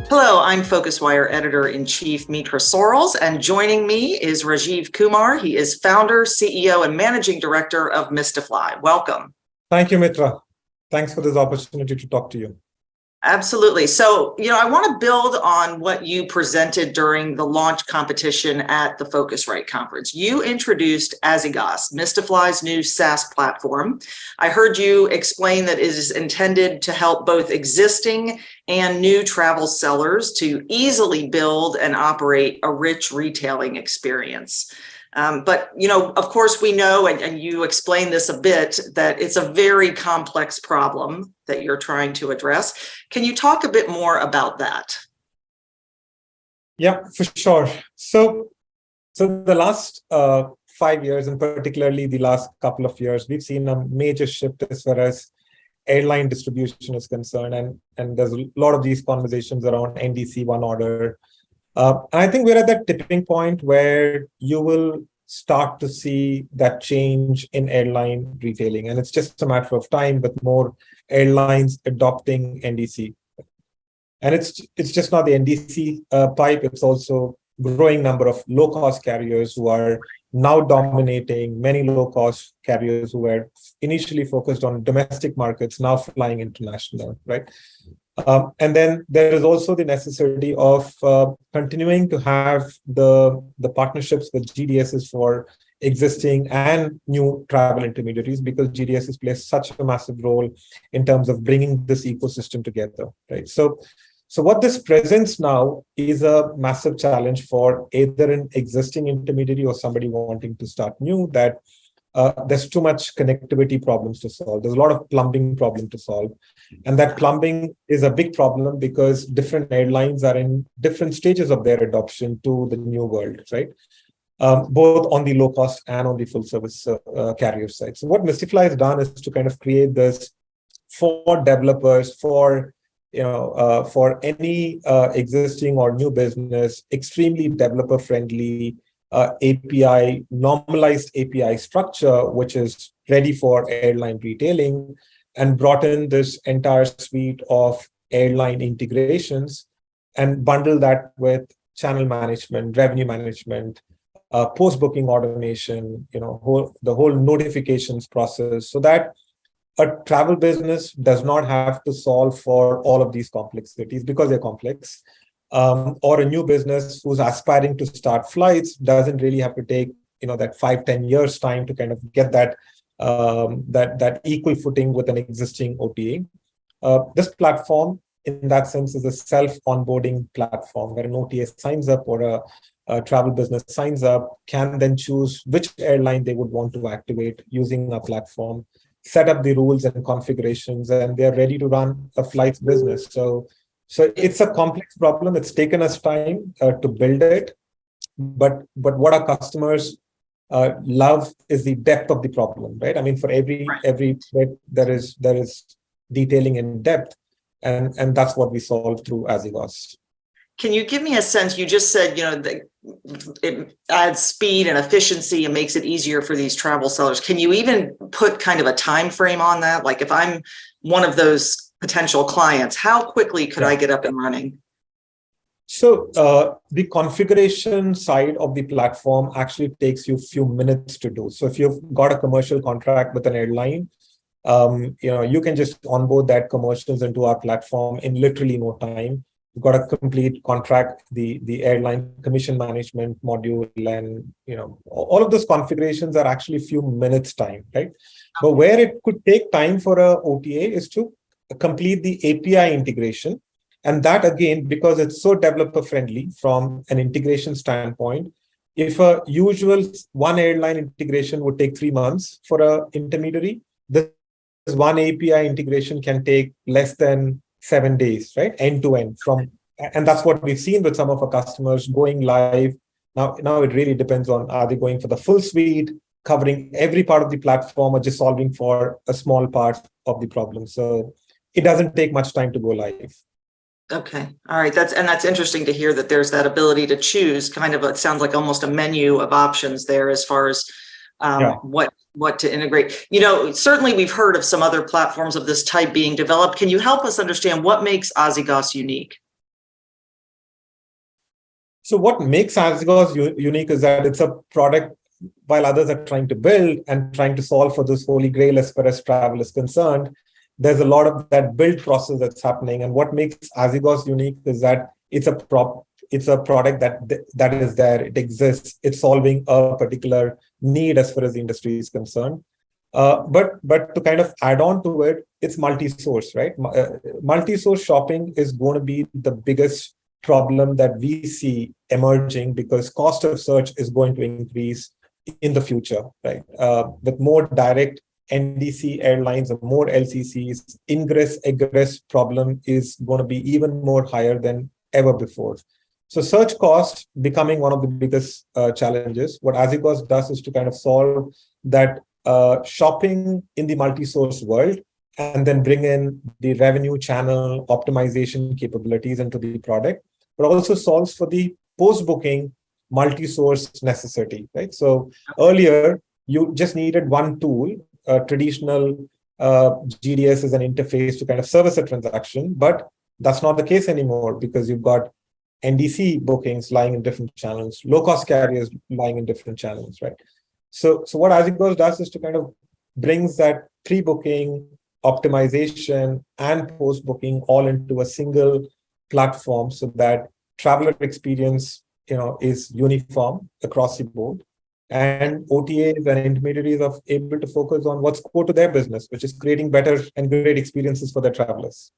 Hello, I'm PhocusWire Editor-in-Chief Mitra Sorrells, and joining me is Rajeev Kumar. He is founder, CEO, and Managing Director of Mystifly. Welcome. Thank you, Mitra. Thanks for this opportunity to talk to you. Absolutely. So, I want to build on what you presented during the launch competition at the Phocuswright Conference. You introduced Azigos, Mystifly's new SaaS platform. I heard you explain that it is intended to help both existing and new travel sellers to easily build and operate a rich retailing experience. But, of course, we know, and you explained this a bit, that it's a very complex problem that you're trying to address. Can you talk a bit more about that? Yeah, for sure. So the last 5 years, and particularly the last couple of years, we've seen a major shift as far as airline distribution is concerned. And there's a lot of these conversations around NDC one order. I think we're at that tipping point where you will start to see that change in airline retailing. And it's just a matter of time with more airlines adopting NDC. And it's just not the NDC pipe, it's also growing number of low-cost carriers who are now dominating, many low-cost carriers who were initially focused on domestic markets, now flying international, right? And then there is also the necessity of continuing to have the partnerships with GDSs for existing and new travel intermediaries, because GDSs play such a massive role in terms of bringing this ecosystem together, right? So what this presents now is a massive challenge for either an existing intermediary or somebody wanting to start new, that there's too much connectivity problems to solve. There's a lot of plumbing problem to solve. And that plumbing is a big problem because different airlines are in different stages of their adoption to the new world, right? Both on the low cost and on the full service carrier side. So what Mystifly has done is to kind of create this for developers, for any existing or new business, extremely developer friendly API, normalized API structure, which is ready for airline retailing, and brought in this entire suite of airline integrations and bundle that with channel management, revenue management, post-booking automation, the whole notifications process, so that a travel business does not have to solve for all of these complexities because they're complex. Or a new business who's aspiring to start flights doesn't really have to take that 5-10 years time to kind of get that equal footing with an existing OTA. This platform, in that sense, is a self-onboarding platform where an OTA signs up or a travel business signs up, can then choose which airline they would want to activate using a platform, set up the rules and configurations, and they're ready to run a flights business. So it's a complex problem. It's taken us time to build it, but what our customers love is the depth of the problem, right? I mean, for every thread, there is detailing in depth, and that's what we solve through Azigos. Can you give me a sense? You just said, it adds speed and efficiency and makes it easier for these travel sellers. Can you even put kind of a time frame on that? Like if I'm one of those potential clients, how quickly could I get up and running? So the configuration side of the platform actually takes you a few minutes to do. So if you've got a commercial contract with an airline, you can just onboard that commercials into our platform in literally no time. You've got a complete contract, the airline commission management module, and all of those configurations are actually a few minutes time, right? But where it could take time for a OTA is to complete the API integration. And that, again, because it's so developer friendly from an integration standpoint, if a usual one airline integration would take 3 months for an intermediary, this one API integration can take less than 7 days, right? End to end. And that's what we've seen with some of our customers going live. Now it really depends on, are they going for the full suite, covering every part of the platform, or just solving for a small part of the problem. So it doesn't take much time to go live. Okay. All right. That's interesting to hear that there's that ability to choose. Kind of, it sounds like almost a menu of options there as far as what to integrate. Certainly we've heard of some other platforms of this type being developed. Can you help us understand what makes Azigos unique? So what makes Azigos unique is that it's a product while others are trying to build and trying to solve for this holy grail as far as travel is concerned. There's a lot of that build process that's happening. And what makes Azigos unique is that it's a product that is there, it exists, it's solving a particular need as far as the industry is concerned. But to kind of add on to it, it's multi-source, right? Multi-source shopping is going to be the biggest problem that we see emerging because cost of search is going to increase in the future, right? With more direct NDC airlines and more LCCs, ingress-egress problem is going to be even more higher than ever before. So search cost becoming one of the biggest challenges. What Azigos does is to kind of solve that shopping in the multi-source world and then bring in the revenue channel optimization capabilities into the product, but also solves for the post-booking multi-source necessity, right? So earlier, you just needed one tool, traditional GDS as an interface to kind of service a transaction, but that's not the case anymore because you've got NDC bookings lying in different channels, low-cost carriers lying in different channels, right? So what Azigos does is to kind of brings that pre-booking, optimization, and post-booking all into a single platform so that traveler experience, is uniform across the board. And OTAs and intermediaries are able to focus on what's core to their business, which is creating better and great experiences for their travelers.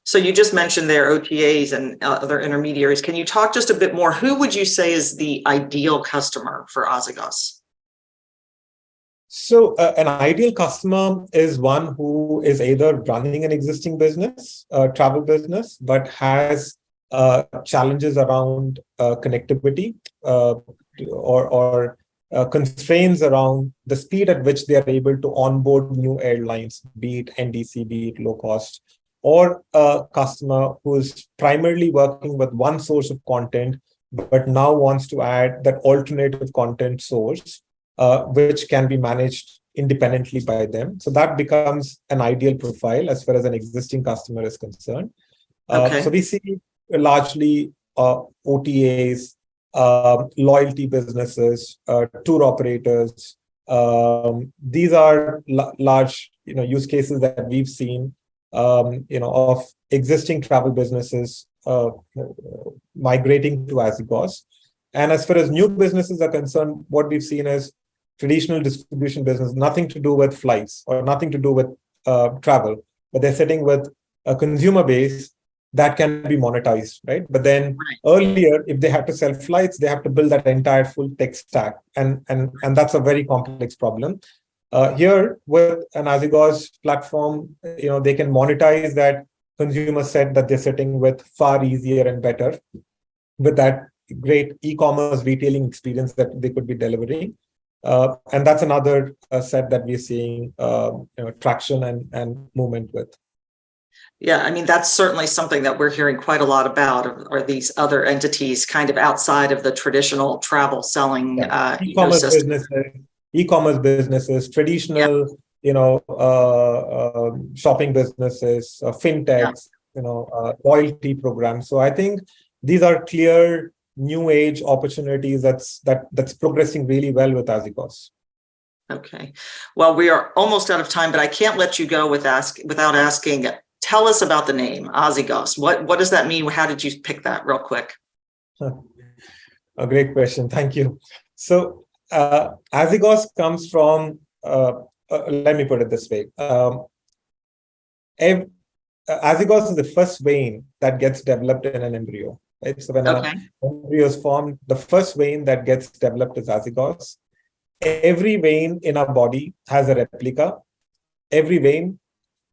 So you just mentioned their OTAs and other intermediaries. Can you talk just a bit more? Who would you say is the ideal customer for Azigos? So an ideal customer is one who is either running an existing business, travel business, but has challenges around connectivity or constraints around the speed at which they are able to onboard new airlines, be it NDC, be it low cost, or a customer who is primarily working with one source of content, but now wants to add that alternative content source, which can be managed independently by them. So that becomes an ideal profile as far as an existing customer is concerned. Okay. So we see largely OTAs, loyalty businesses, tour operators. These are large, use cases that we've seen, of existing travel businesses migrating to Azigos. And as far as new businesses are concerned, what we've seen is traditional distribution business, nothing to do with flights or nothing to do with travel, but they're sitting with a consumer base that can be monetized, right? But then earlier, if they had to sell flights, they have to build that entire full tech stack. And that's a very complex problem. Here with an Azigos platform, they can monetize that consumer set that they're sitting with far easier and better with that great e-commerce retailing experience that they could be delivering. And that's another set that we're seeing traction and movement with. Yeah, I mean, that's certainly something that we're hearing quite a lot about, are these other entities kind of outside of the traditional travel selling e-commerce businesses, traditional, shopping businesses, fintechs, loyalty programs. So I think these are clear new age opportunities that's progressing really well with Azigos. Okay. Well, we are almost out of time, but I can't let you go without asking, tell us about the name Azigos. What does that mean? How did you pick that real quick? A great question. Thank you. So Azigos comes from, let me put it this way. Azigos is the first vein that gets developed in an embryo. Right? So when an embryo is formed, the first vein that gets developed is Azigos. Every vein in our body has a replica. Every vein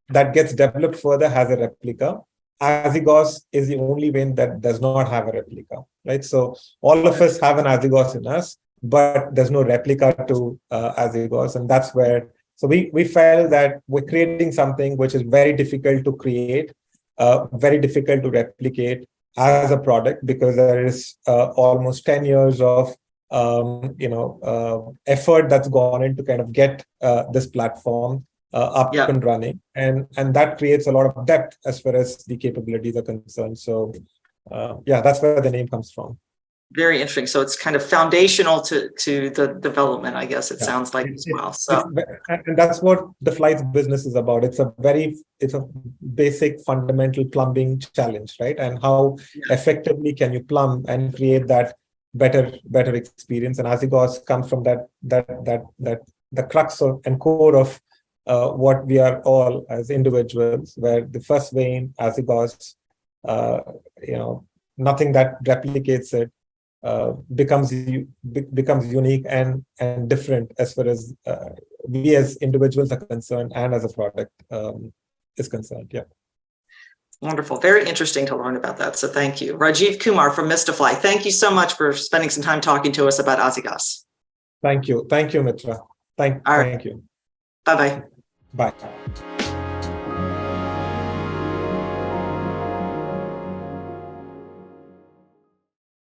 that gets developed further has a replica. Azigos is the only vein that does not have a replica, right? So all of us have an Azigos in us, but there's no replica to Azigos. And that's where, so we felt that we're creating something which is very difficult to create, very difficult to replicate as a product, because there is almost 10 years of effort that's gone in to kind of get this platform up and running, and that creates a lot of depth as far as the capabilities are concerned. So that's where the name comes from. Very interesting. So it's kind of foundational to the development, I guess it sounds like as well. So and that's what the flights business is about. It's a basic fundamental plumbing challenge, right? And how effectively can you plumb and create that better experience? And Azigos comes from that the crux of and core of what we are all as individuals, where the first vein, Azigos, nothing that replicates it becomes unique and different as far as we as individuals are concerned and as a product is concerned. Yeah. Wonderful. Very interesting to learn about that. So thank you. Rajeev Kumar from Mystifly. Thank you so much for spending some time talking to us about Azigos. Thank you. Thank you, Mitra. Thank you. Bye-bye. Bye.